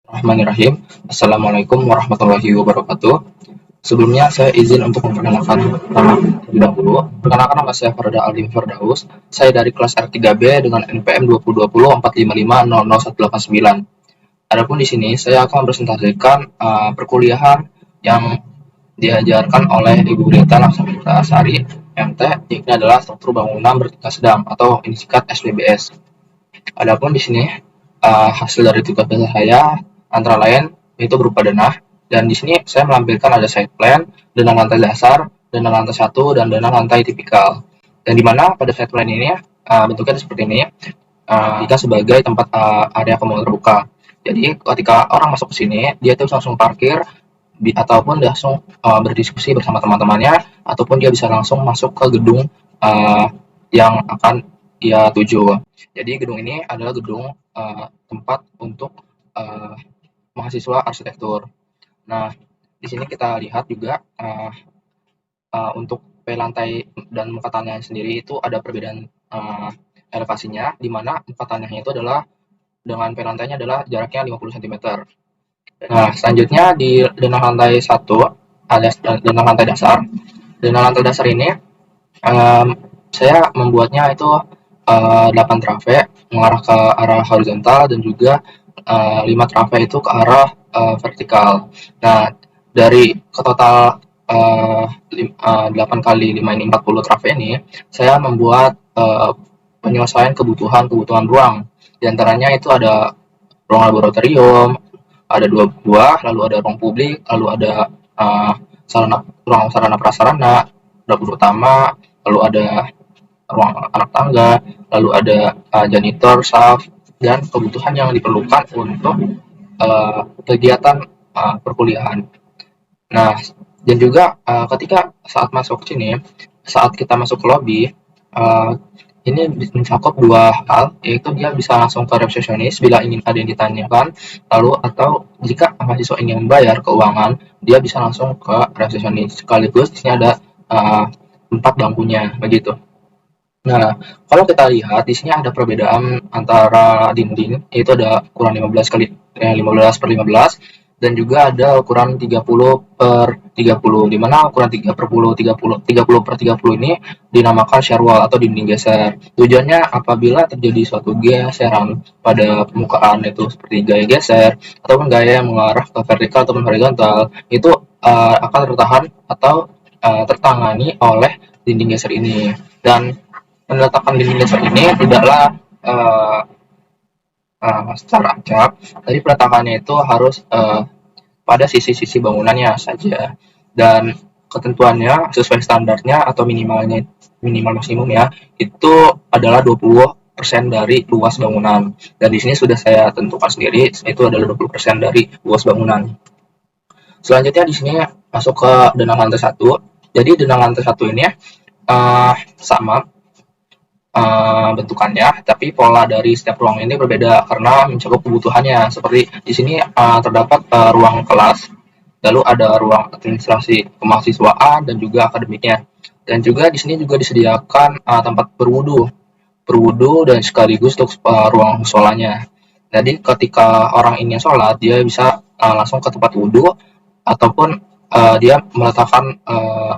Bismillahirrahmanirrahim. Assalamualaikum warahmatullahi wabarakatuh. Sebelumnya saya izin untuk memperkenalkan nama terlebih dahulu. Perkenalkan nama saya Farda Aldim Firdaus. Saya dari kelas R3B dengan NPM 2020 4550089. Adapun di sini saya akan presentasikan perkuliahan yang diajarkan oleh Ibu Rita Laksamita Asari MT, yakni adalah struktur bangunan bertingkat sedang atau ini singkat SPBS. Adapun di sini hasil dari tugas dasar saya antara lain itu berupa denah, dan di sini saya melampirkan ada site plan, denah lantai dasar, denah lantai 1, dan denah lantai tipikal. Dan di mana pada site plan ini bentuknya seperti ini, jika sebagai tempat area komunal terbuka. Jadi ketika orang masuk ke sini, dia itu langsung parkir ataupun langsung berdiskusi bersama teman-temannya, ataupun dia bisa langsung masuk ke gedung yang akan dia tuju. Jadi gedung ini adalah gedung tempat untuk mahasiswa arsitektur. Nah, di sini kita lihat juga untuk P lantai dan muka tanahnya sendiri itu ada perbedaan elevasinya, di mana muka tanahnya itu adalah dengan P lantainya adalah jaraknya 50 cm. Nah, selanjutnya di denah lantai 1 alias denah lantai dasar. Denah lantai dasar ini saya membuatnya itu 8 trave mengarah ke arah horizontal dan juga 5 trave itu ke arah vertikal. Nah, dari ke total 8 kali 5 ini 40 trave ini, saya membuat penyesuaian kebutuhan ruang. Di antaranya itu ada ruang laboratorium, ada 2 buah, lalu ada ruang publik, lalu ada ruang sarana prasarana, dapur utama, lalu ada ruang anak tangga, lalu ada janitor, staff, dan kebutuhan yang diperlukan untuk kegiatan perkuliahan. Nah, dan juga ketika saat masuk sini, saat kita masuk ke lobby, ini mencakup 2 hal, yaitu dia bisa langsung ke resepsionis bila ingin ada yang ditanyakan, lalu atau jika mahasiswa ingin membayar keuangan, dia bisa langsung ke resepsionis. Sekaligus di sini ada 4 bangkunya, begitu. Nah, kalau kita lihat di sini ada perbedaan antara dinding, yaitu ada ukuran 15 per 15, dan juga ada ukuran 30 per 30, di mana ukuran 30 per 30 ini dinamakan shear wall atau dinding geser. Tujuannya apabila terjadi suatu geseran pada permukaan itu seperti gaya geser ataupun gaya yang mengarah ke vertikal ataupun horizontal, itu akan tertahan atau tertangani oleh dinding geser ini. Dan meletakkan dinding geser ini tidaklah secara acak, jadi peletakannya itu harus pada sisi-sisi bangunannya saja, dan ketentuannya sesuai standarnya atau minimal maksimum ya, itu adalah 20% dari luas bangunan, dan di sini sudah saya tentukan sendiri, itu adalah 20% dari luas bangunan. Selanjutnya di sini masuk ke denah lantai 1. Jadi denah lantai 1 ini sama bentukannya, tapi pola dari setiap ruang ini berbeda karena mencakup kebutuhannya. Seperti di sini terdapat ruang kelas, lalu ada ruang administrasi kemahasiswaan dan juga akademiknya. Dan juga di sini juga disediakan tempat berwudu dan sekaligus untuk ruang musolanya. Jadi ketika orang ingin sholat, dia bisa langsung ke tempat wudu ataupun dia meletakkan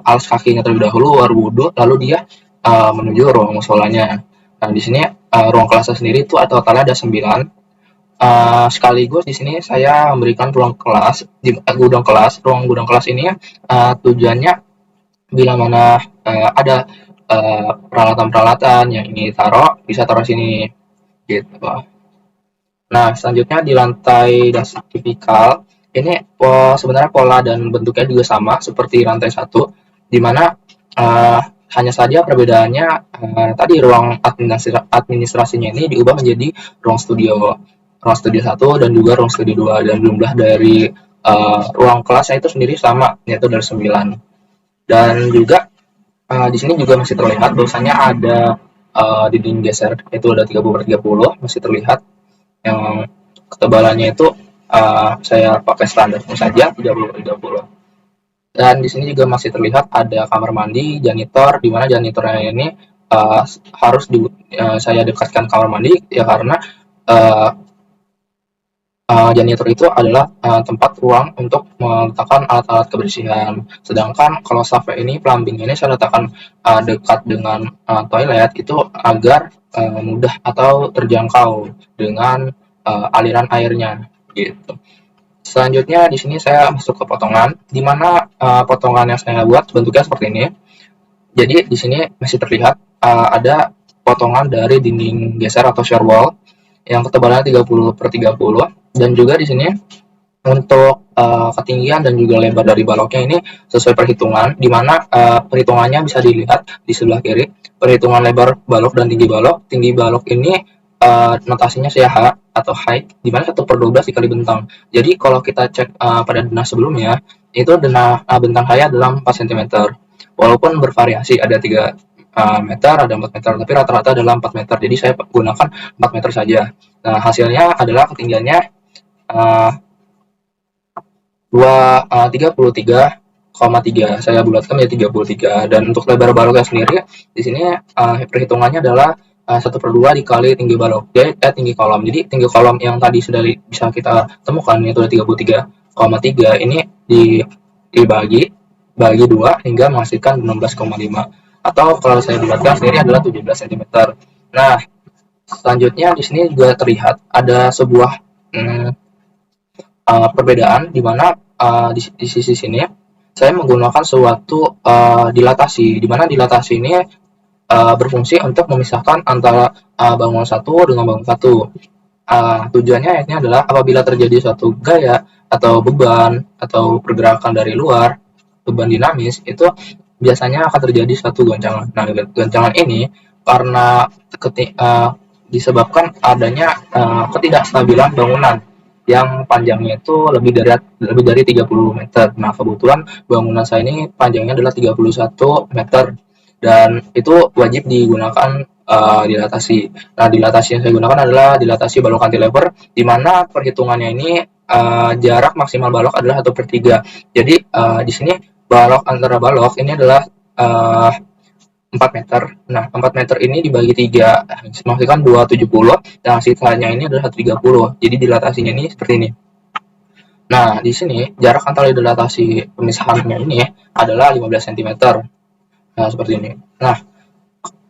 alas kakinya terlebih dahulu baru wudu, lalu dia menuju ruang musolanya. Nah, di sini ruang kelasnya sendiri itu totalnya ada 9. Sekaligus di sini saya memberikan ruang kelas di gudang kelas. Ruang gudang kelas ini tujuannya bila mana ada peralatan-peralatan yang ingin ditaruh bisa taruh sini gitu. Nah, selanjutnya di lantai dasar tipikal ini sebenarnya pola dan bentuknya juga sama seperti lantai 1, di mana hanya saja perbedaannya tadi ruang administrasinya ini diubah menjadi ruang studio 1 dan juga ruang studio 2, dan jumlah dari ruang kelasnya itu sendiri sama, yaitu dari 9. Dan juga di sini juga masih terlihat bahwasanya ada dinding geser, itu ada 30 per 30 masih terlihat, yang ketebalannya itu saya pakai standar saja 30 per 30. Dan di sini juga masih terlihat ada kamar mandi, janitor, di mana janitornya ini harus saya dekatkan kamar mandi ya karena janitor itu adalah tempat ruang untuk meletakkan alat-alat kebersihan. Sedangkan kalau save ini plumbing ini saya letakkan dekat dengan toilet itu agar mudah atau terjangkau dengan aliran airnya gitu. Selanjutnya di sini saya masuk ke potongan, di mana potongan yang saya buat bentuknya seperti ini. Jadi di sini masih terlihat ada potongan dari dinding geser atau shear wall yang ketebalannya 30/30, dan juga di sini untuk ketinggian dan juga lebar dari baloknya ini sesuai perhitungan, di mana perhitungannya bisa dilihat di sebelah kiri. Perhitungan lebar balok dan tinggi balok. Tinggi balok ini notasinya CH atau height, di mana 1/12 dikali bentang. Jadi kalau kita cek pada denah sebelumnya, itu denah bentang saya adalah 4 cm. Walaupun bervariasi, ada 3 meter, ada 4 meter, tapi rata-rata adalah 4 meter. Jadi saya gunakan 4 meter saja. Nah, hasilnya adalah ketinggiannya 33,3. Saya bulatkan menjadi 33. Dan untuk lebar baloknya sendiri, di sini perhitungannya adalah 1/2 dikali tinggi balok, tinggi kolom. Jadi tinggi kolom yang tadi sudah bisa kita temukan yaitu 33,3, ini dibagi 2 hingga menghasilkan 16,5, atau kalau saya bulatkan sendiri adalah 17 cm. Nah, selanjutnya di sini juga terlihat ada sebuah perbedaan, di mana di sisi sini saya menggunakan suatu dilatasi, di mana dilatasi ini berfungsi untuk memisahkan antara bangunan satu dengan bangunan satu. Tujuannya ini adalah apabila terjadi suatu gaya atau beban atau pergerakan dari luar, beban dinamis, itu biasanya akan terjadi suatu goncangan. Nah, goncangan ini karena disebabkan adanya ketidakstabilan bangunan yang panjangnya itu lebih dari 30 meter. Nah, kebetulan bangunan saya ini panjangnya adalah 31 meter, dan itu wajib digunakan dilatasi. Nah, dilatasi yang saya gunakan adalah dilatasi balok cantilever, di mana perhitungannya ini jarak maksimal balok adalah 1/3. Jadi di sini balok antara balok ini adalah 4 meter. Nah, 4 meter ini dibagi 3, menghasilkan 270, dan sisanya ini adalah 130. Jadi dilatasinya ini seperti ini. Nah, di sini jarak antara dilatasi pemisahannya ini adalah 15 cm. Nah, seperti ini. Nah,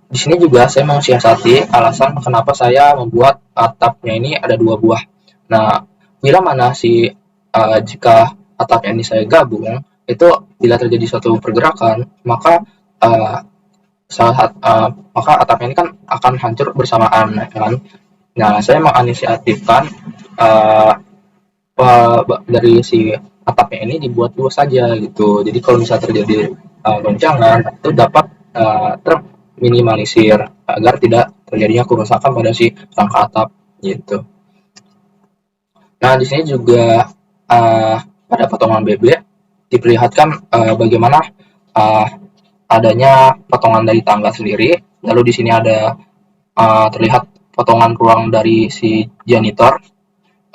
di sini juga saya mensiasati alasan kenapa saya membuat atapnya ini ada 2 buah. Nah, bila mana jika atapnya ini saya gabung, itu bila terjadi suatu pergerakan, maka maka atapnya ini kan akan hancur bersamaan, kan? Nah, saya menginisiatifkan dari si atapnya ini dibuat 2 saja gitu. Jadi kalau misalnya terjadi goncangan, itu dapat terminimalisir agar tidak terjadinya kerusakan pada si rangka atap gitu. Nah, di sini juga pada potongan BB diperlihatkan bagaimana adanya potongan dari tangga sendiri. Lalu di sini ada terlihat potongan ruang dari si janitor,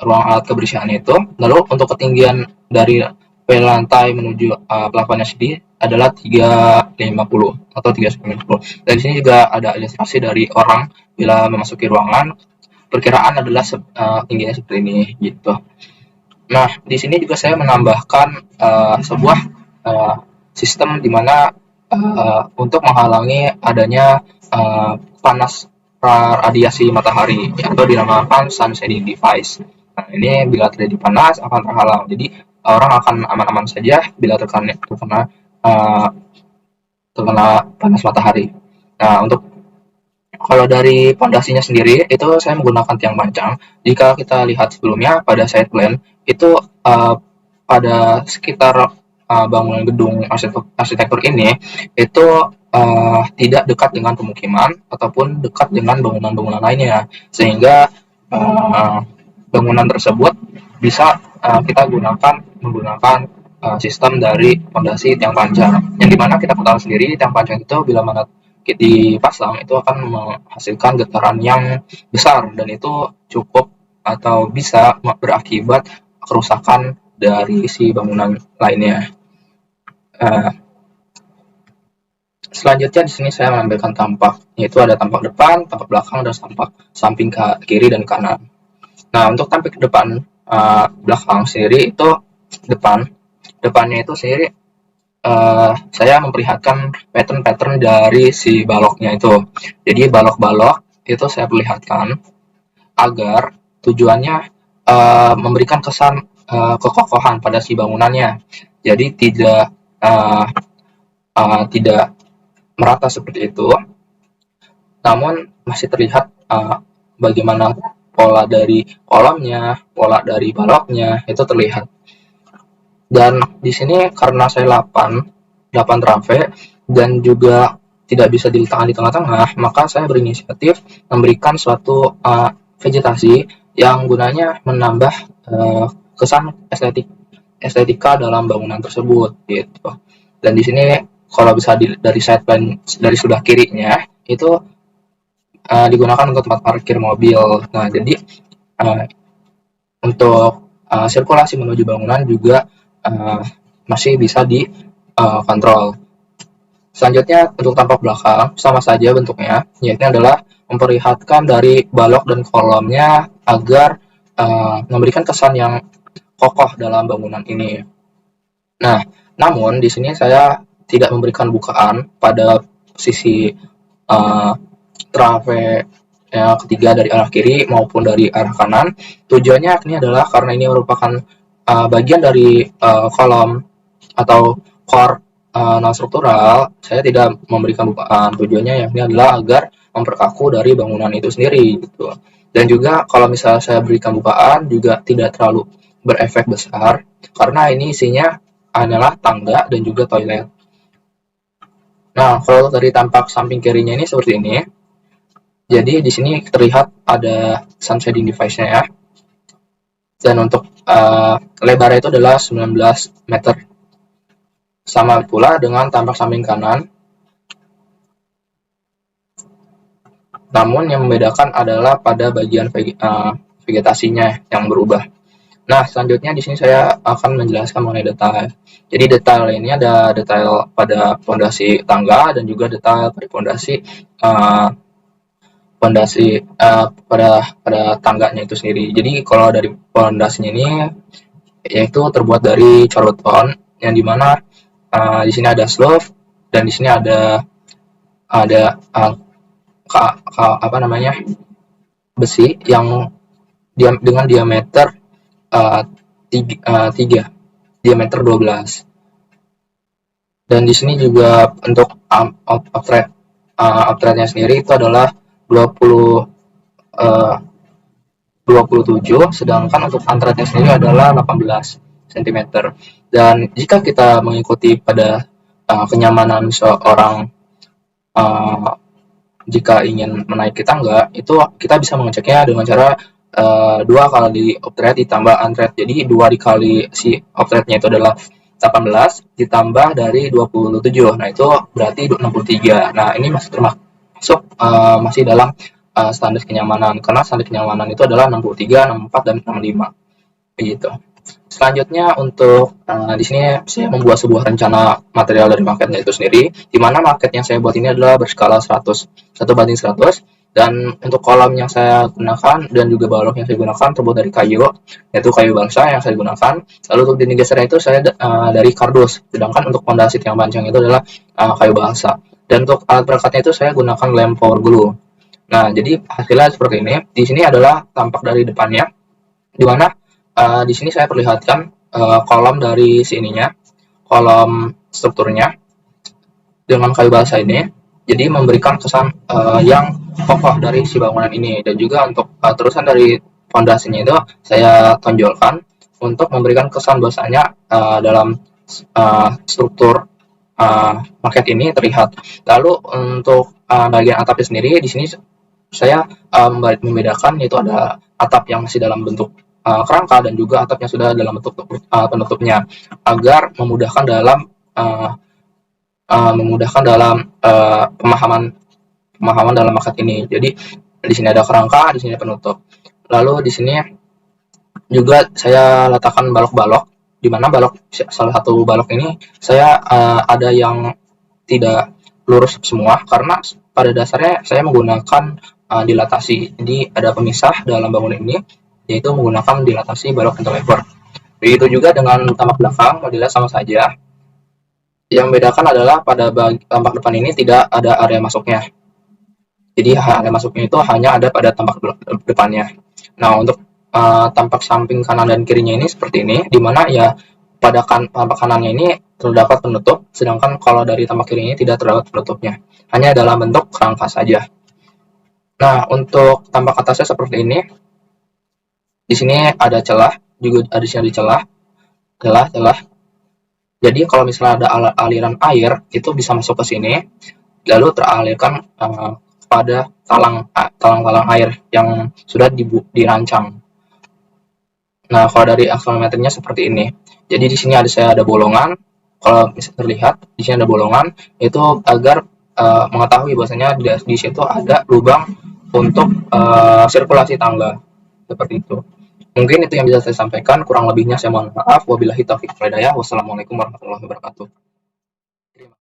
ruang alat kebersihan itu. Lalu untuk ketinggian dari lantai menuju plafonnya sendiri adalah 350 atau 390. Dan di sini juga ada ilustrasi dari orang bila memasuki ruangan, perkiraan adalah tingginya seperti ini gitu. Nah, di sini juga saya menambahkan sebuah sistem di mana untuk menghalangi adanya panas radiasi matahari atau dinamakan sun shading device. Nah, ini bila terjadi panas akan terhalang. Jadi orang akan aman-aman saja bila terkena panas matahari. Nah, untuk kalau dari pondasinya sendiri itu saya menggunakan tiang pancang. Jika kita lihat sebelumnya pada side plan itu pada sekitar bangunan gedung arsitektur ini itu tidak dekat dengan pemukiman ataupun dekat dengan bangunan-bangunan lainnya, sehingga bangunan tersebut bisa kita menggunakan sistem dari fondasi tiang pancang, yang dimana kita ketahui sendiri tiang pancang itu bila mana dipasang itu akan menghasilkan getaran yang besar, dan itu cukup atau bisa berakibat kerusakan dari si bangunan lainnya. Selanjutnya di sini saya mengambilkan tampak, yaitu ada tampak depan, tampak belakang, dan tampak samping ke kiri dan kanan. Nah, untuk tampak depan belakang sendiri itu depannya itu sendiri saya memperlihatkan pattern-pattern dari si baloknya itu. Jadi balok-balok itu saya perlihatkan agar tujuannya memberikan kesan kekokohan pada si bangunannya. Jadi tidak merata seperti itu, namun masih terlihat bagaimana pola dari kolomnya, pola dari baloknya itu terlihat. Dan di sini karena saya 8 trave dan juga tidak bisa diletakkan di tengah-tengah, maka saya berinisiatif memberikan suatu vegetasi yang gunanya menambah kesan estetika dalam bangunan tersebut gitu. Dan di sini kalau bisa dari side plan dari sebelah kirinya itu digunakan untuk tempat parkir mobil. Nah, jadi untuk sirkulasi menuju bangunan juga masih bisa dikontrol. Selanjutnya untuk tampak belakang sama saja bentuknya, yaitu adalah memperlihatkan dari balok dan kolomnya agar memberikan kesan yang kokoh dalam bangunan ini. Nah, namun di sini saya tidak memberikan bukaan pada sisi trave ketiga dari arah kiri maupun dari arah kanan. Tujuannya ini adalah karena ini merupakan bagian dari kolom atau core non struktural, saya tidak memberikan bukaan. Tujuannya yakni adalah agar memperkaku dari bangunan itu sendiri gitu. Dan juga kalau misalnya saya berikan bukaan juga tidak terlalu berefek besar karena ini isinya hanyalah tangga dan juga toilet. Nah, kalau dari tampak samping kirinya ini seperti ini. Jadi di sini terlihat ada sun shading device-nya ya. Dan untuk lebarnya itu adalah 19 meter. Sama pula dengan tampak samping kanan. Namun yang membedakan adalah pada bagian vegetasinya yang berubah. Nah, selanjutnya di sini saya akan menjelaskan mengenai detail. Jadi detail ini ada detail pada fondasi tangga dan juga detail pada fondasi pada tangganya itu sendiri. Jadi kalau dari fondasinya ini yaitu terbuat dari core beton yang dimana di sini ada slope dan di sini ada besi yang dengan diameter 3, diameter 12. Dan di sini juga untuk outlet-nya sendiri itu adalah 27, sedangkan untuk antretnya sendiri adalah 18 cm. Dan jika kita mengikuti pada kenyamanan seorang jika ingin menaiki tangga, itu kita bisa mengeceknya dengan cara 2 kali outlet ditambah antret. Jadi 2 dikali si outletnya itu adalah 18 ditambah dari 27. Nah, itu berarti 63. Nah, ini masih termasuk masih dalam standar kenyamanan karena standar kenyamanan itu adalah 63, 64 dan 65. Begitu. Selanjutnya untuk di sini saya membuat sebuah rencana material dari maketnya itu sendiri, di mana maket yang saya buat ini adalah berskala 100:100 dan untuk kolom yang saya gunakan dan juga balok yang saya gunakan terbuat dari kayu, yaitu kayu balsa yang saya gunakan. Lalu untuk dinding gesernya itu saya dari kardus, sedangkan untuk fondasi tiang panjang itu adalah kayu balsa. Dan untuk alat perekatnya itu saya gunakan lem power glue. Nah, jadi hasilnya seperti ini. Di sini adalah tampak dari depannya, di mana di sini saya perlihatkan kolom dari sininya, kolom strukturnya dengan kayu balsa ini, jadi memberikan kesan yang kokoh dari si bangunan ini. Dan juga untuk terusan dari fondasinya itu saya tonjolkan untuk memberikan kesan bahwasanya dalam struktur maket ini terlihat. Lalu untuk bagian atapnya sendiri di sini saya membedakan, yaitu ada atap yang masih dalam bentuk kerangka dan juga atap yang sudah dalam bentuk penutupnya agar memudahkan dalam pemahaman dalam maket ini. Jadi di sini ada kerangka, di sini penutup. Lalu di sini juga saya letakkan balok-balok, di mana salah satu balok ini saya ada yang tidak lurus semua karena pada dasarnya saya menggunakan dilatasi. Jadi ada pemisah dalam bangunan ini yaitu menggunakan dilatasi balok cantilever. Begitu juga dengan tampak belakang, modelnya sama saja. Yang membedakan adalah pada tampak depan ini tidak ada area masuknya. Jadi area masuknya itu hanya ada pada tampak depannya. Nah, untuk tampak samping kanan dan kirinya ini seperti ini, di mana ya pada tampak kanannya ini terdapat penutup, sedangkan kalau dari tampak kirinya tidak terdapat penutupnya. Hanya dalam bentuk rangka saja. Nah, untuk tampak atasnya seperti ini. Di sini ada celah, juga ada di sini ada celah. Jadi kalau misalnya ada aliran air, itu bisa masuk ke sini, lalu teralirkan pada talang-talang air yang sudah dirancang. Nah, kalau dari akselometernya seperti ini. Jadi di sini ada bolongan. Kalau bisa terlihat, di sini ada bolongan, itu agar mengetahui bahwasanya di situ ada lubang untuk sirkulasi tangga. Seperti itu. Mungkin itu yang bisa saya sampaikan, kurang lebihnya saya mohon maaf. Wabillahi taufiq wal hidayah. Wassalamualaikum warahmatullahi wabarakatuh.